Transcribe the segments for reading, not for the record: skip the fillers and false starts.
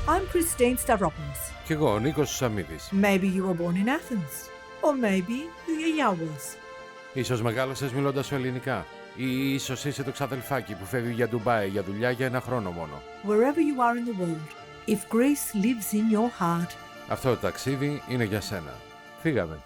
I'm Christine Stavropoulos. Κι εγώ, ο Νίκος Σαμίδης. Maybe you were born in Athens. Or maybe your yeah was. Ίσως μεγάλωσες μιλώντας σου ελληνικά. Ή ίσως είσαι το ξαδελφάκι που φεύγει για Ντουμπάι για δουλειά για 1 χρόνο μόνο. Wherever you are in the world, if Greece lives in your heart. Αυτό το ταξίδι είναι για σένα. Φύγαμε.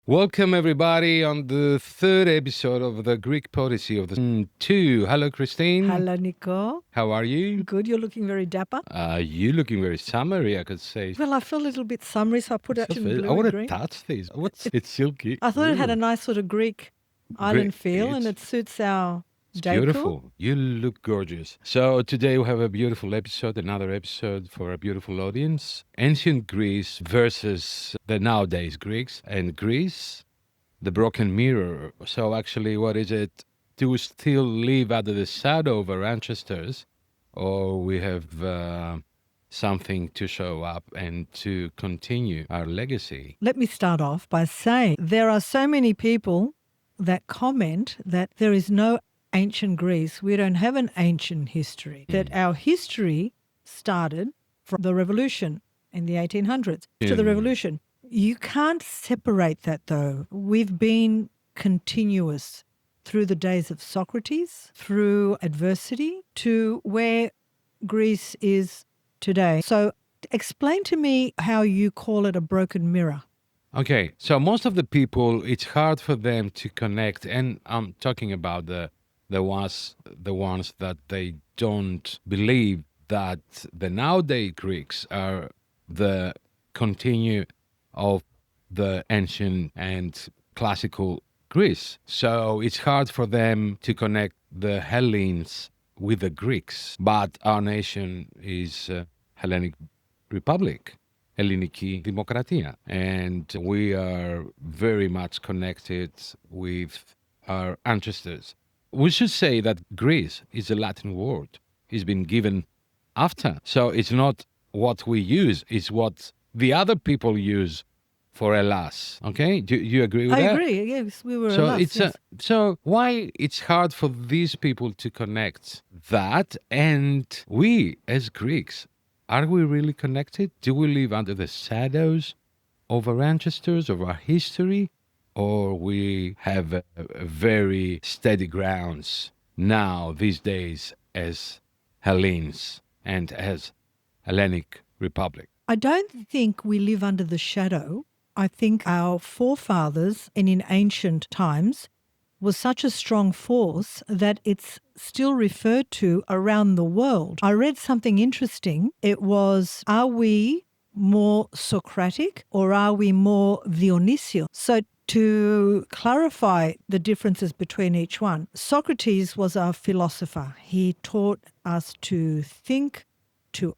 Welcome everybody on the third episode of the Greek Podyssey of the 2. Hello Christine. Hello Nico. How are you? Good, you're looking very dapper. You looking very summery, I could say. Well, I feel a little bit summery, so I put it in blue I want and to green. touch these. It's silky. I thought it had a nice sort of Greek island feel, and it suits our It's decor. beautiful. You look gorgeous. So today we have a beautiful episode, another episode for a beautiful audience. Ancient Greece versus the nowadays Greeks, and Greece, the broken mirror. So actually, what is it? Do we still live under the shadow of our ancestors, or we have something to show up and to continue our legacy? Let me start off by saying there are so many people that comment that there is no ancient Greece. We don't have an ancient history. That our history started from the revolution in the 1800s to the revolution. You can't separate that though. We've been continuous through the days of Socrates, through adversity, to where Greece is today. So explain to me how you call it a broken mirror. Okay, so most of the people, it's hard for them to connect, and I'm talking about the ones that they don't believe that the nowadays Greeks are the continue of the ancient and classical Greece. So it's hard for them to connect the Hellenes with the Greeks. But our nation is Hellenic Republic. Ελληνική Δημοκρατία. And we are very much connected with our ancestors. We should say that Greece is a Latin word. It's been given after. So it's not what we use, it's what the other people use for Hellas. Okay? Do you agree with that? I agree, yes, we were Hellas. So why it's hard for these people to connect that, and we as Greeks, are we really connected? Do we live under the shadows of our ancestors, of our history? Or we have a very steady grounds now, these days, as Hellenes and as Hellenic Republic? I don't think we live under the shadow. I think our forefathers, and in ancient times, was such a strong force that it's still referred to around the world. I read something interesting. It was, are we more Socratic or are we more Dionysian? So to clarify the differences between each one, Socrates was a philosopher. He taught us to think, to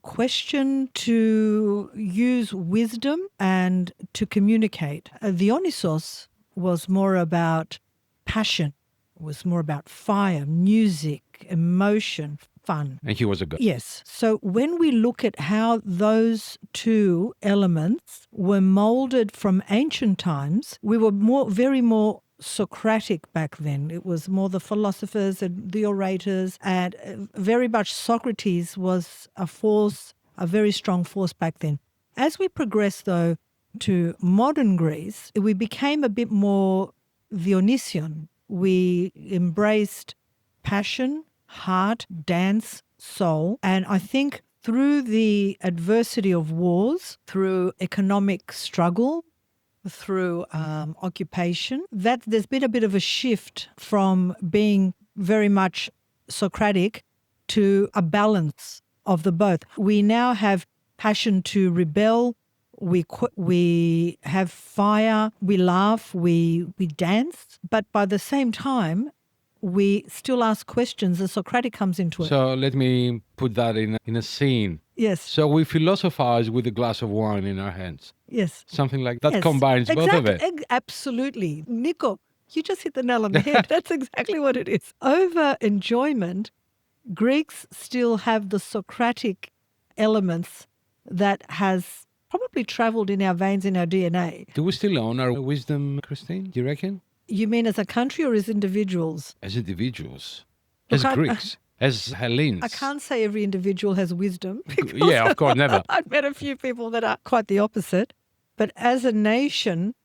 question, to use wisdom and to communicate. Dionysos was more about passion, was more about fire, music, emotion, fun. And he was a god. Yes. So when we look at how those two elements were molded from ancient times, we were very more Socratic back then. It was more the philosophers and the orators, and very much Socrates was a force, a very strong force back then. As we progress though to modern Greece, we became a bit more Dionysian. We embraced passion, heart, dance, soul. And I think through the adversity of wars, through economic struggle, through occupation, that there's been a bit of a shift from being very much Socratic to a balance of the both. We now have passion to rebel. We have fire, we laugh, we dance, but by the same time, we still ask questions. The Socratic comes into it. So let me put that in a scene. Yes. So we philosophize with a glass of wine in our hands. Yes. Something like that. Yes. Combines both of it. Absolutely. Nico, you just hit the nail on the head. That's exactly what it is. Over enjoyment, Greeks still have the Socratic elements that has probably traveled in our veins, in our DNA. Do we still own our wisdom, Christine? Do you reckon? You mean as a country or as individuals? As individuals. Look, As Greeks. as Hellenes. I can't say every individual has wisdom. Yeah, of course, never. I've met a few people that are quite the opposite. But as a nation,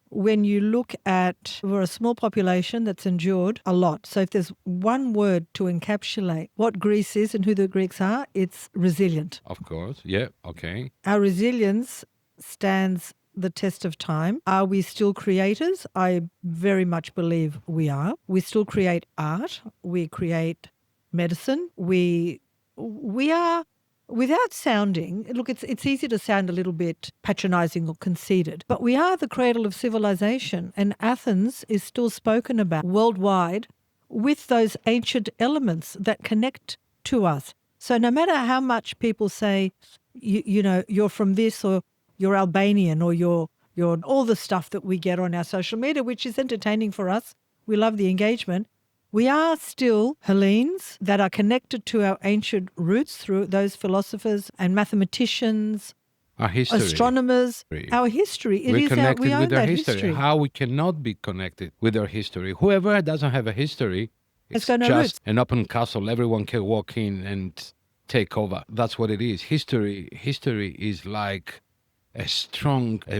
when you look at, we're a small population that's endured a lot. So if there's one word to encapsulate what Greece is and who the Greeks are, it's resilient. Of course, yeah, okay. Our resilience stands the test of time. Are we still creators? I very much believe we are. We still create art. We create medicine. We are, without sounding, look, it's easy to sound a little bit patronizing or conceited, but we are the cradle of civilization, and Athens is still spoken about worldwide with those ancient elements that connect to us. So no matter how much people say, you know, you're from this, or you're Albanian, or you're all the stuff that we get on our social media, which is entertaining for us, we love the engagement, we are still Hellenes that are connected to our ancient roots through those philosophers and mathematicians, Our history. astronomers, our history. We're connected we own with our that history. How we cannot be connected with our history? Whoever doesn't have a history, it's got no just roots. an open castle. Everyone can walk in and take over. That's what it is. History is like a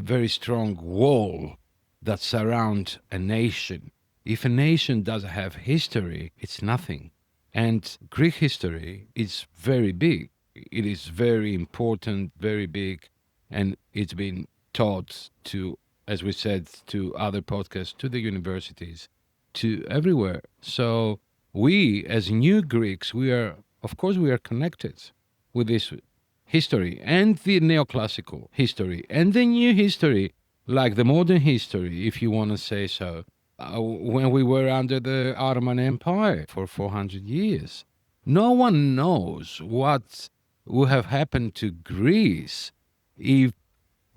very strong wall that surrounds a nation. If a nation doesn't have history, it's nothing. And Greek history is very big. It is very important, very big, and it's been taught to, as we said, to other podcasts, to the universities, to everywhere. So we, as new Greeks, we are connected with this history and the neoclassical history and the new history, like the modern history, if you want to say so. When we were under the Ottoman Empire for 400 years. No one knows what would have happened to Greece if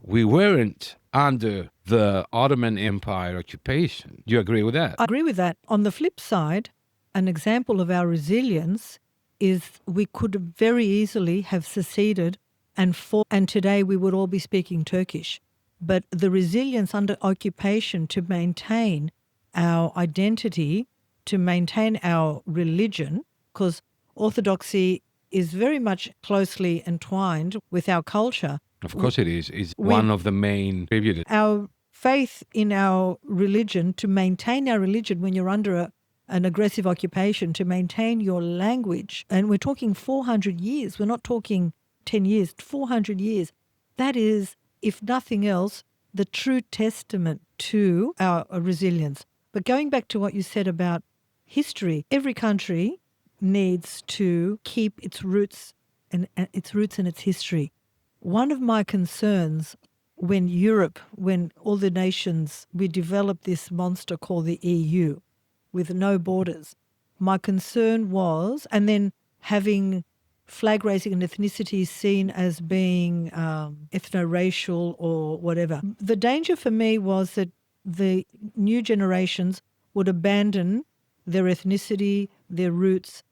we weren't under the Ottoman Empire occupation. Do you agree with that? I agree with that. On the flip side, an example of our resilience is we could very easily have seceded and fought, and today we would all be speaking Turkish. But the resilience under occupation to maintain our identity, to maintain our religion, because orthodoxy is very much closely entwined with our culture. Of course it is. It's one of the main contributors. Our faith in our religion, to maintain our religion when you're under an aggressive occupation, to maintain your language, and we're talking 400 years, we're not talking 10 years, 400 years. That is, if nothing else, the true testament to our resilience. But going back to what you said about history, every country needs to keep its roots and its history. One of my concerns when all the nations, we developed this monster called the EU with no borders, my concern was, and then having flag raising and ethnicity seen as being ethno-racial or whatever. The danger for me was that the new generations would abandon their ethnicity, their roots,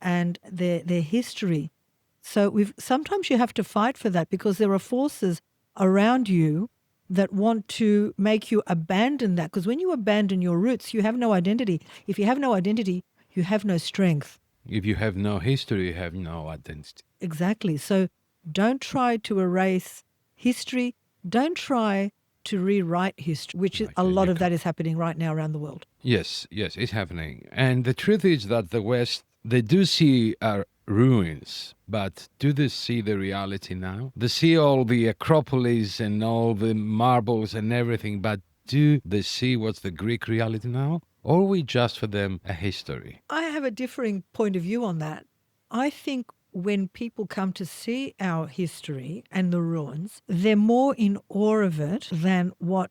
and their history. So sometimes you have to fight for that, because there are forces around you that want to make you abandon that. Because when you abandon your roots, you have no identity. If you have no identity, you have no strength. If you have no history, you have no identity. Exactly. So don't try to erase history. Don't try to rewrite history, which is a lot of that is happening right now around the world. Yes, it's happening. And the truth is that the West, they do see our ruins, but do they see the reality now? They see all the Acropolis and all the marbles and everything, but do they see what's the Greek reality now? Or are we just for them a history? I have a differing point of view on that. I think when people come to see our history and the ruins, they're more in awe of it than what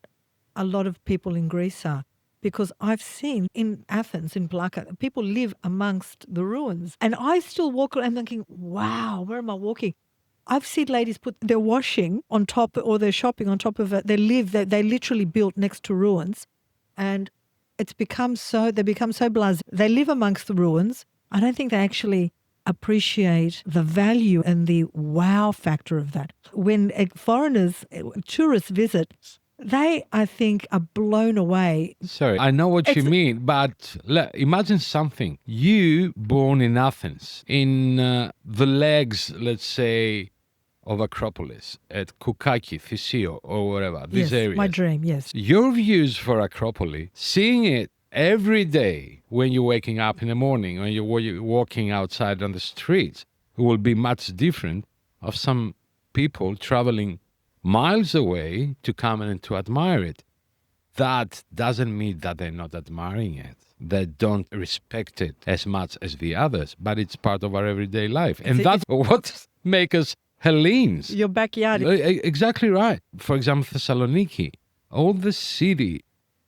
a lot of people in Greece are. Because I've seen in Athens, in Plaka, people live amongst the ruins. And I still walk around thinking, wow, where am I walking? I've seen ladies put their washing on top, or their shopping on top of it. They literally built next to ruins. And they become so blasé. They live amongst the ruins. I don't think they actually appreciate the value and the wow factor of that. When foreigners, tourists visit, They, I think, are blown away. Sorry, I know what you It's- mean, but imagine something. You born in Athens, in the legs, let's say, of Acropolis, at Koukaki, Theseo, or whatever, these Yes, my areas. dream, yes. Your views for Acropolis, seeing it every day when you're waking up in the morning, when you're walking outside on the streets, will be much different of some people traveling miles away to come and to admire it. That doesn't mean that they're not admiring it. They don't respect it as much as the others, but it's part of our everyday life. And that's what makes us Hellenes. Your backyard. Exactly right. For example, Thessaloniki, all the city,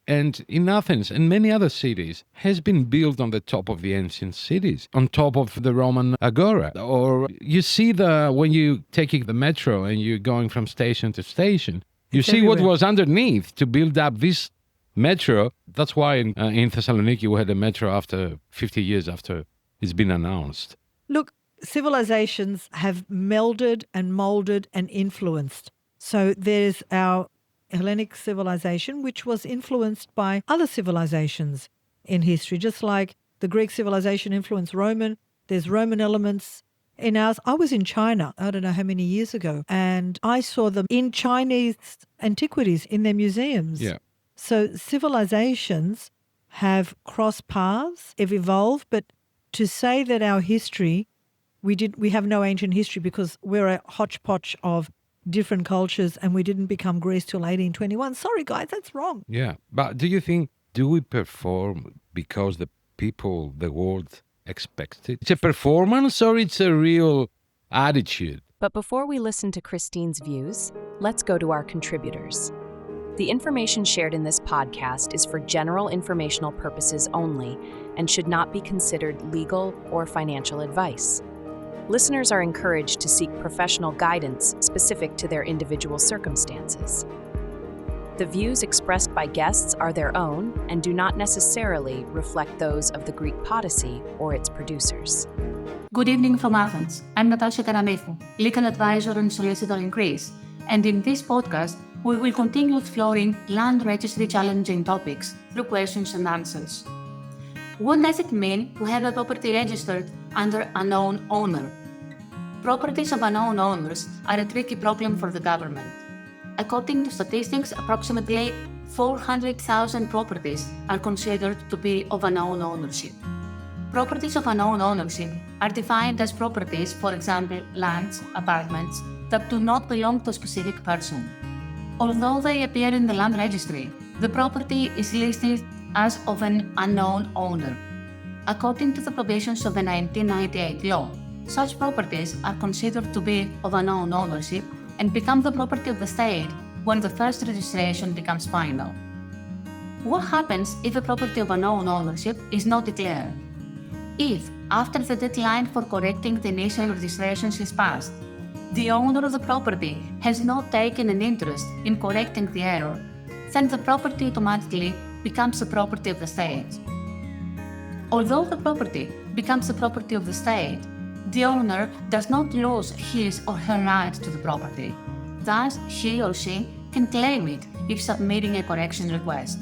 and in Athens and many other cities, has been built on the top of the ancient cities, on top of the Roman agora. Or you see when you taking the metro and you're going from station to station, you It's see what everywhere. was underneath to build up this metro. That's why in Thessaloniki we had a metro after 50 years after it's been announced. Look, civilizations have melded and molded and influenced. So there's our Hellenic civilization, which was influenced by other civilizations in history, just like the Greek civilization influenced Roman. There's Roman elements in ours. I was in China, I don't know how many years ago, and I saw them in Chinese antiquities in their museums. Yeah. So civilizations have crossed paths, have evolved, but to say that our history, we have no ancient history because we're a hodgepodge of different cultures and we didn't become Greece till 1821. Sorry, guys, that's wrong. Yeah. But do we perform because the people, the world expects it? It's a performance or it's a real attitude? But before we listen to Christine's views, let's go to our contributors. The information shared in this podcast is for general informational purposes only and should not be considered legal or financial advice. Listeners are encouraged to seek professional guidance specific to their individual circumstances. The views expressed by guests are their own and do not necessarily reflect those of the Greek Podyssey or its producers. Good evening from Athens. I'm Natasha Karamethou, legal advisor and solicitor in Greece, and in this podcast, we will continue exploring land registry challenging topics through questions and answers. What does it mean to have a property registered under unknown owner? Properties of unknown owners are a tricky problem for the government. According to statistics, approximately 400,000 properties are considered to be of unknown ownership. Properties of unknown ownership are defined as properties, for example, lands, apartments, that do not belong to a specific person. Although they appear in the land registry, the property is listed as of an unknown owner. According to the provisions of the 1998 law, such properties are considered to be of unknown ownership and become the property of the state when the first registration becomes final. What happens if a property of unknown ownership is not declared? If, after the deadline for correcting the initial registrations is passed, the owner of the property has not taken an interest in correcting the error, then the property automatically becomes the property of the state. Although the property becomes the property of the state, the owner does not lose his or her right to the property. Thus, he or she can claim it if submitting a correction request.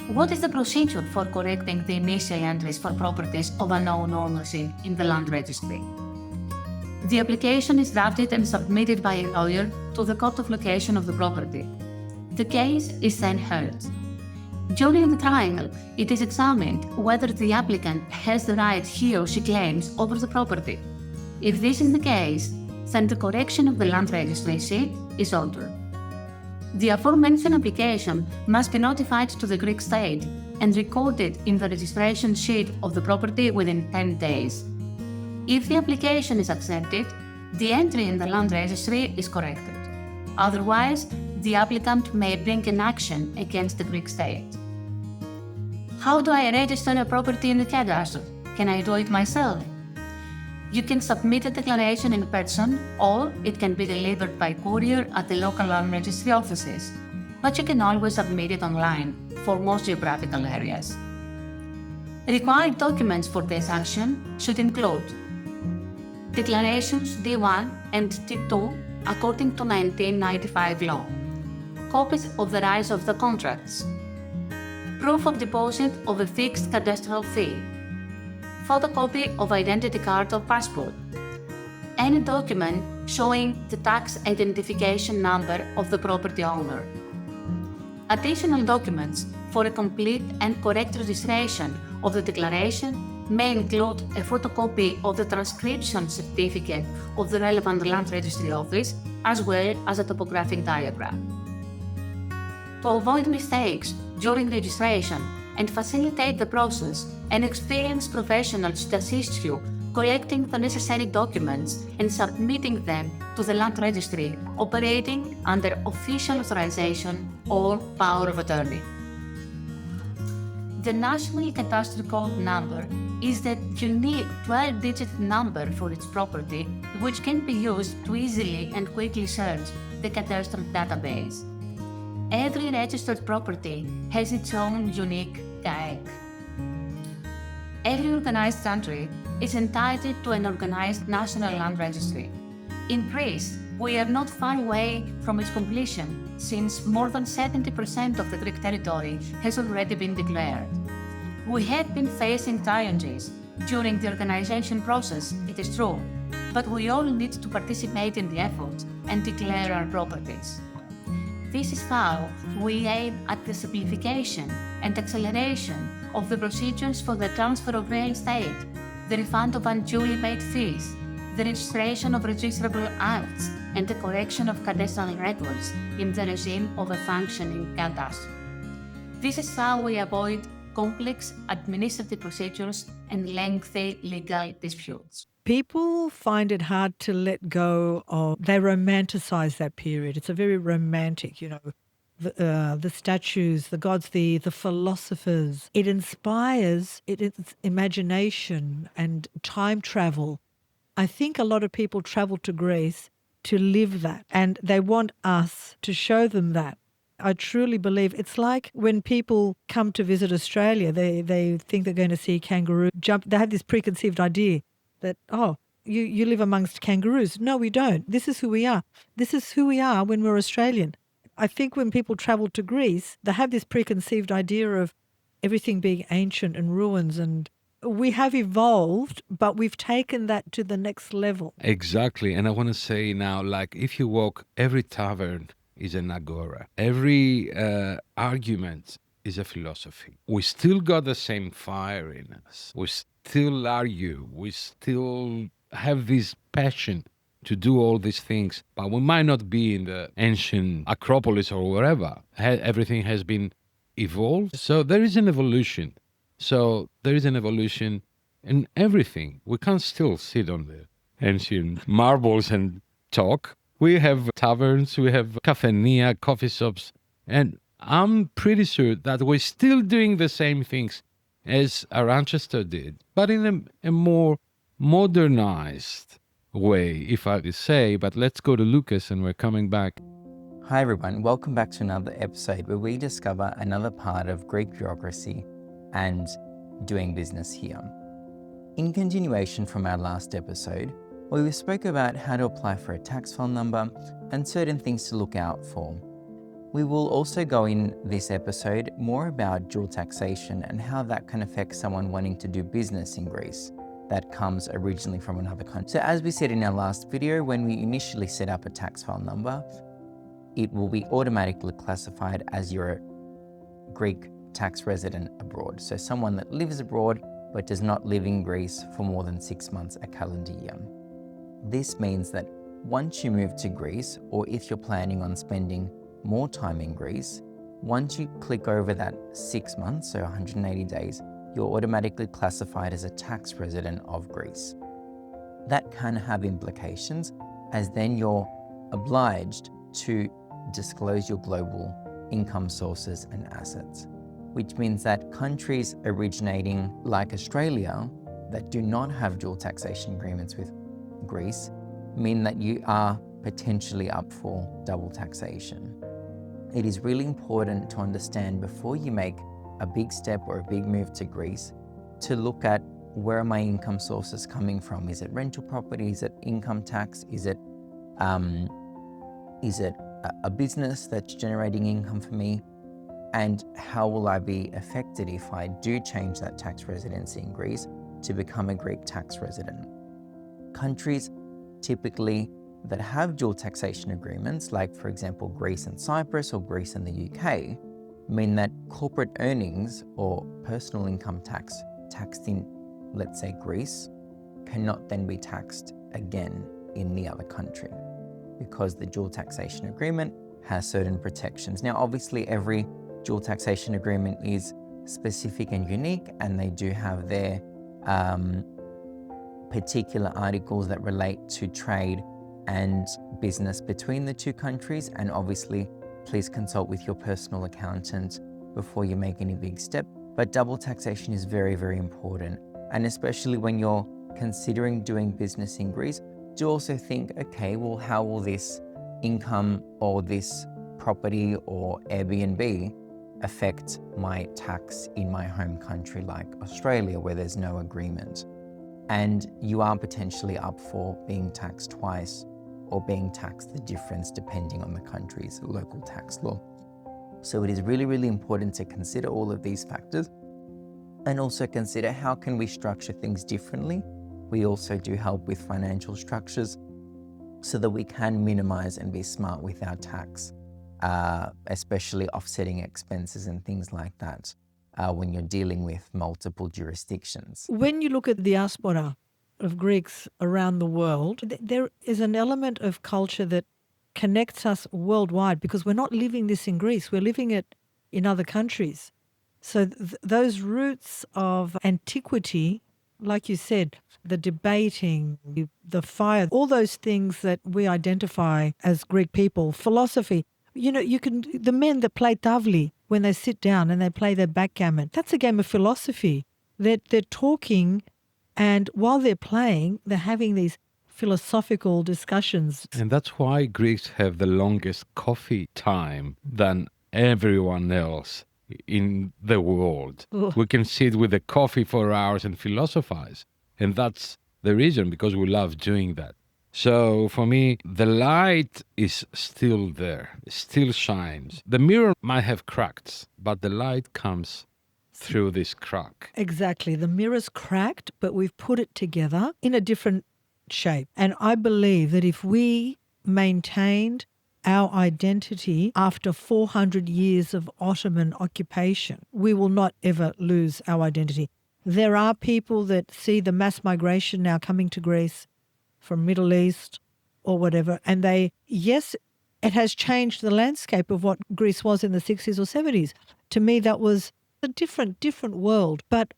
What is the procedure for correcting the initial entries for properties of unknown ownership in the land registry? The application is drafted and submitted by a lawyer to the court of location of the property. The case is then heard. During the trial, it is examined whether the applicant has the right he or she claims over the property. If this is the case, then the correction of the land registry sheet is ordered. The aforementioned application must be notified to the Greek state and recorded in the registration sheet of the property within 10 days. If the application is accepted, the entry in the land registry is corrected. Otherwise, the applicant may bring an action against the Greek state. How do I register a property in the cadastre? Can I do it myself? You can submit a declaration in person, or it can be delivered by courier at the local land registry offices, but you can always submit it online for most geographical areas. Required documents for this action should include declarations D1 and D2 according to 1995 law, copies of the rights of the contracts, proof of deposit of a fixed cadastral fee, photocopy of identity card or passport, any document showing the tax identification number of the property owner. Additional documents for a complete and correct registration of the declaration may include a photocopy of the transcription certificate of the relevant land registry office, as well as a topographic diagram. To avoid mistakes during registration and facilitate the process, an experienced professional should assist you collecting the necessary documents and submitting them to the land registry operating under official authorization or power of attorney. The National Cadastral Code number is the unique 12-digit number for its property, which can be used to easily and quickly search the cadastral database. Every registered property has its own unique CAEC. Every organized country is entitled to an organized national land registry. In Greece, we are not far away from its completion, since more than 70% of the Greek territory has already been declared. We have been facing challenges during the organization process, it is true, but we all need to participate in the effort and declare our properties. This is how we aim at the simplification and acceleration of the procedures for the transfer of real estate, the refund of unduly paid fees, the registration of registrable acts, and the correction of cadastral records in the regime of a functioning cadastre. This is how we avoid complex administrative procedures and lengthy legal disputes. People find it hard to let go of, they romanticize that period. It's a very romantic, the statues, the gods, the philosophers. It inspires it's imagination and time travel. I think a lot of people travel to Greece to live that, and they want us to show them that. I truly believe it's like when people come to visit Australia, they think they're going to see kangaroo jump. They have this preconceived idea that, you live amongst kangaroos. No, we don't. This is who we are. This is who we are when we're Australian. I think when people travel to Greece, they have this preconceived idea of everything being ancient and ruins, and we have evolved, but we've taken that to the next level. Exactly. And I want to say now, like, if you walk, every tavern is an agora. Every argument is a philosophy. We still got the same fire in us. We still argue. We still have this passion to do all these things, but we might not be in the ancient Acropolis or wherever. Everything has been evolved. So there is an evolution. In everything. We can't still sit on the ancient marbles and talk. We have taverns, we have cafeteria, coffee shops, and I'm pretty sure that we're still doing the same things as Ranchester did, but in a more modernized way, if I could say. But let's go to Lucas, and we're coming back. Hi everyone, welcome back to another episode where we discover another part of Greek bureaucracy and doing business here. In continuation from our last episode, we spoke about how to apply for a tax file number and certain things to look out for. We will also go in this episode more about dual taxation and how that can affect someone wanting to do business in Greece that comes originally from another country. So as we said in our last video, when we initially set up a tax file number, it will be automatically classified as your Greek tax resident abroad. So someone that lives abroad but does not live in Greece for more than 6 months a calendar year. This means that once you move to Greece, or if you're planning on spending more time in Greece, once you click over that 6 months, so 180 days, you're automatically classified as a tax resident of Greece. That can have implications, as then you're obliged to disclose your global income sources and assets, which means that countries originating like Australia that do not have dual taxation agreements with Greece mean that you are potentially up for double taxation. It is really important to understand before you make a big step or a big move to Greece to look at where are my income sources coming from. Is it rental property? Is it income tax? Is it a business that's generating income for me? And how will I be affected if I do change that tax residency in Greece to become a Greek tax resident? Countries typically that have dual taxation agreements, like for example Greece and Cyprus or Greece and the UK, mean that corporate earnings or personal income taxed in, let's say, Greece, cannot then be taxed again in the other country because the dual taxation agreement has certain protections. Now, obviously, every dual taxation agreement is specific and unique, and they do have their particular articles that relate to trade and business between the two countries. And obviously, please consult with your personal accountant before you make any big step. But double taxation is very, very important. And especially when you're considering doing business in Greece, do also think, okay, well, how will this income or this property or Airbnb affect my tax in my home country like Australia, where there's no agreement? And you are potentially up for being taxed twice or being taxed the difference depending on the country's local tax law. So it is really, really important to consider all of these factors and also consider how can we structure things differently. We also do help with financial structures so that we can minimize and be smart with our tax, especially offsetting expenses and things like that when you're dealing with multiple jurisdictions. When you look at the diaspora of Greeks around the world, there is an element of culture that connects us worldwide because we're not living this in Greece, we're living it in other countries. So those roots of antiquity, like you said, the debating, the fire, all those things that we identify as Greek people, philosophy. You know, the men that play tavli when they sit down and they play their backgammon, that's a game of philosophy. They're talking, and while they're playing, they're having these philosophical discussions. And that's why Greeks have the longest coffee time than everyone else in the world. Ugh. We can sit with a coffee for hours and philosophize. And that's the reason, because we love doing that. So for me, the light is still there, still shines. The mirror might have cracks, but the light comes through this crack. Exactly. The mirror's cracked, but we've put it together in a different shape. And I believe that if we maintained our identity after 400 years of Ottoman occupation, we will not ever lose our identity. There are people that see the mass migration now coming to Greece from Middle East or whatever, and yes, it has changed the landscape of what Greece was in the 60s or 70s. To me, that was a different world. But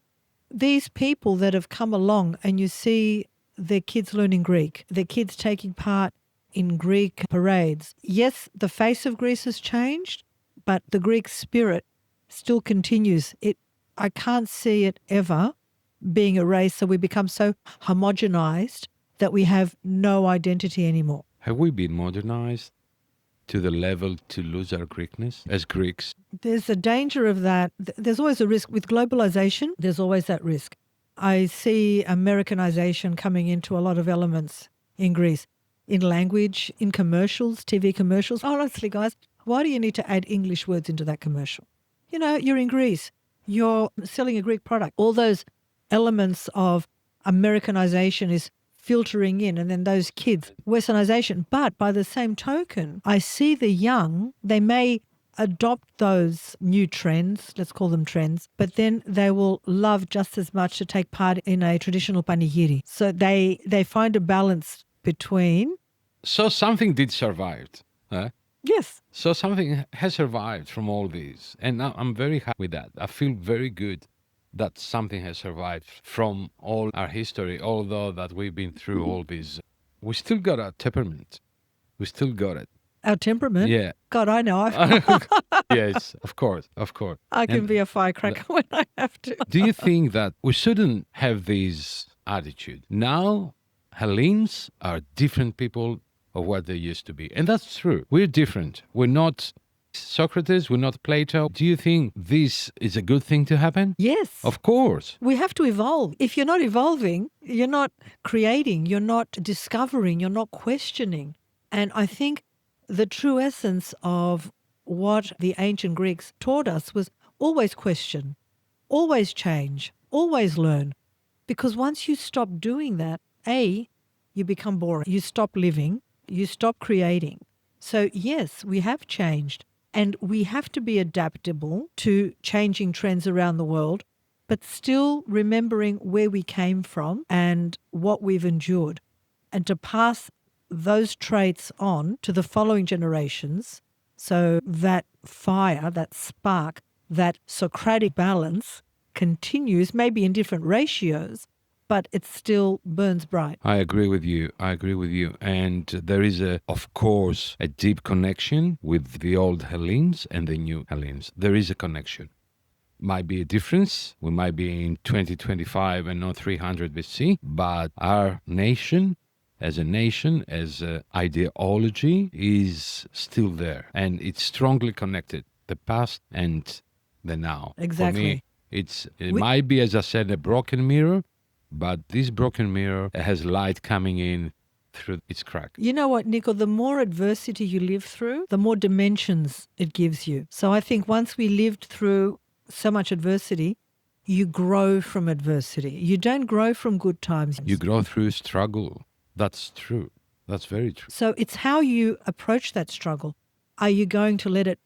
these people that have come along, and you see their kids learning Greek, their kids taking part in Greek parades. Yes, the face of Greece has changed, but the Greek spirit still continues. I can't see it ever being erased, so we become so homogenized that we have no identity anymore. Have we been modernized to the level to lose our Greekness as Greeks? There's a danger of that. There's always a risk. With globalization, there's always that risk. I see Americanization coming into a lot of elements in Greece, in language, in commercials, TV commercials. Honestly, guys, why do you need to add English words into that commercial? You know, you're in Greece. You're selling a Greek product. All those elements of Americanization is filtering in, and then those kids, Westernization. But by the same token, I see the young, they may adopt those new trends, let's call them trends, but then they will love just as much to take part in a traditional panigiri. So they find a balance between. So something did survive. Yes. So something has survived from all these. And I'm very happy with that. I feel very good that something has survived from all our history, although that we've been through all these. We still got our temperament. We still got it. Our temperament? Yeah. God, I know. Yes, of course. I can be a firecracker when I have to. Do you think that we shouldn't have this attitude? Now, Hellenes are different people of what they used to be. And that's true. We're different. We're not Socrates, we're not Plato. Do you think this is a good thing to happen? Yes. Of course. We have to evolve. If you're not evolving, you're not creating, you're not discovering, you're not questioning. And I think the true essence of what the ancient Greeks taught us was always question, always change, always learn. Because once you stop doing that, you become boring. You stop living, you stop creating. So yes, we have changed and we have to be adaptable to changing trends around the world, but still remembering where we came from and what we've endured, and to pass those traits on to the following generations so that fire, that spark, that Socratic balance continues, maybe in different ratios, but it still burns bright. I agree with you. And there is, of course, a deep connection with the old Hellenes and the new Hellenes. There is a connection. Might be a difference. We might be in 2025 and not 300 BC, but our nation, as an ideology, is still there. And it's strongly connected, the past and the now. Exactly. For me, it might be, as I said, a broken mirror, but this broken mirror has light coming in through its crack. You know what, Nico, the more adversity you live through, the more dimensions it gives you. So I think once we lived through so much adversity, you grow from adversity. You don't grow from good times. You grow through struggle. That's true. That's very true. So it's how you approach that struggle. Are you going to let it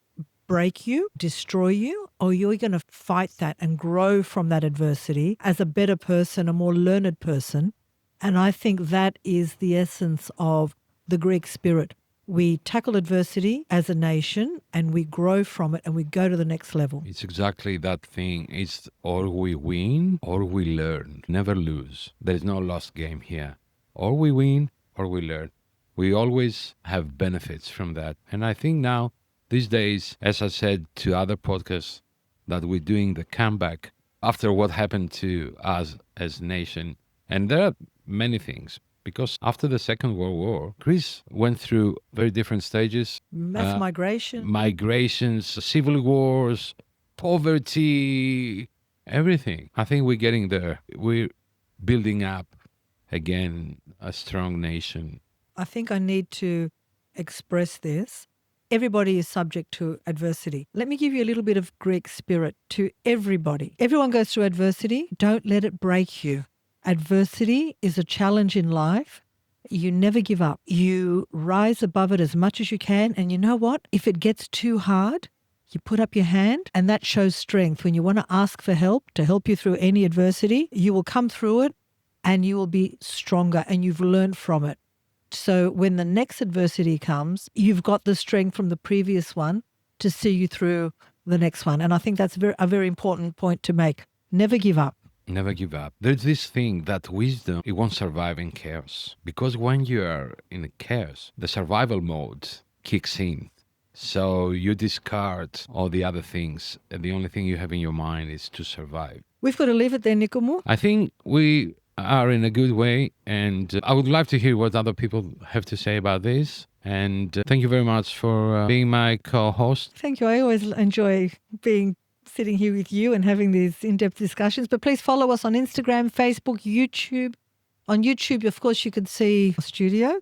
break you, destroy you, or you're going to fight that and grow from that adversity as a better person, a more learned person? And I think that is the essence of the Greek spirit. We tackle adversity as a nation and we grow from it and we go to the next level. It's exactly that thing. It's or we win or we learn. Never lose. There is no lost game here. Or we win or we learn. We always have benefits from that. And I think now, these days, as I said to other podcasts, that we're doing the comeback after what happened to us as a nation. And there are many things. Because after the Second World War, Greece went through very different stages. Mass migration. Migrations, civil wars, poverty, everything. I think we're getting there. We're building up again a strong nation. I think I need to express this. Everybody is subject to adversity. Let me give you a little bit of Greek spirit to everybody. Everyone goes through adversity. Don't let it break you. Adversity is a challenge in life. You never give up. You rise above it as much as you can. And you know what? If it gets too hard, you put up your hand, and that shows strength. When you want to ask for help to help you through any adversity, you will come through it and you will be stronger and you've learned from it. So when the next adversity comes, you've got the strength from the previous one to see you through the next one. And I think that's a very important point to make. Never give up. Never give up. There's this thing that wisdom, it won't survive in chaos. Because when you are in chaos, the survival mode kicks in. So you discard all the other things. And the only thing you have in your mind is to survive. We've got to leave it there, Nikomu. I think we are in a good way. And I would like to hear what other people have to say about this. And thank you very much for being my co-host. Thank you. I always enjoy sitting here with you and having these in-depth discussions. But please follow us on Instagram, Facebook, YouTube. On YouTube, of course, you can see our studio.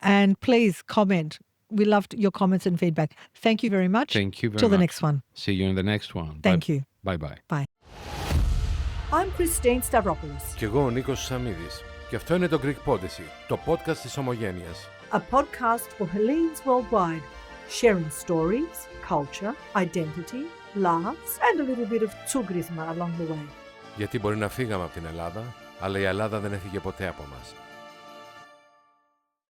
And please comment. We loved your comments and feedback. Thank you very much. Thank you very much. Till the next one. See you in the next one. Thank you. Bye-bye. Bye. I'm Christine Stavropoulos. Και εγώ ο Νίκος Σαμίδης. Και αυτό είναι το Greek Podyssey, το podcast της Ομογένειας. A podcast for Hellenes worldwide, sharing stories, culture, identity, laughs and a little bit of tsugrisma along the way. Γιατί μπορεί να φύγαμε από την Ελλάδα, αλλά η Ελλάδα δεν έφυγε ποτέ από μας.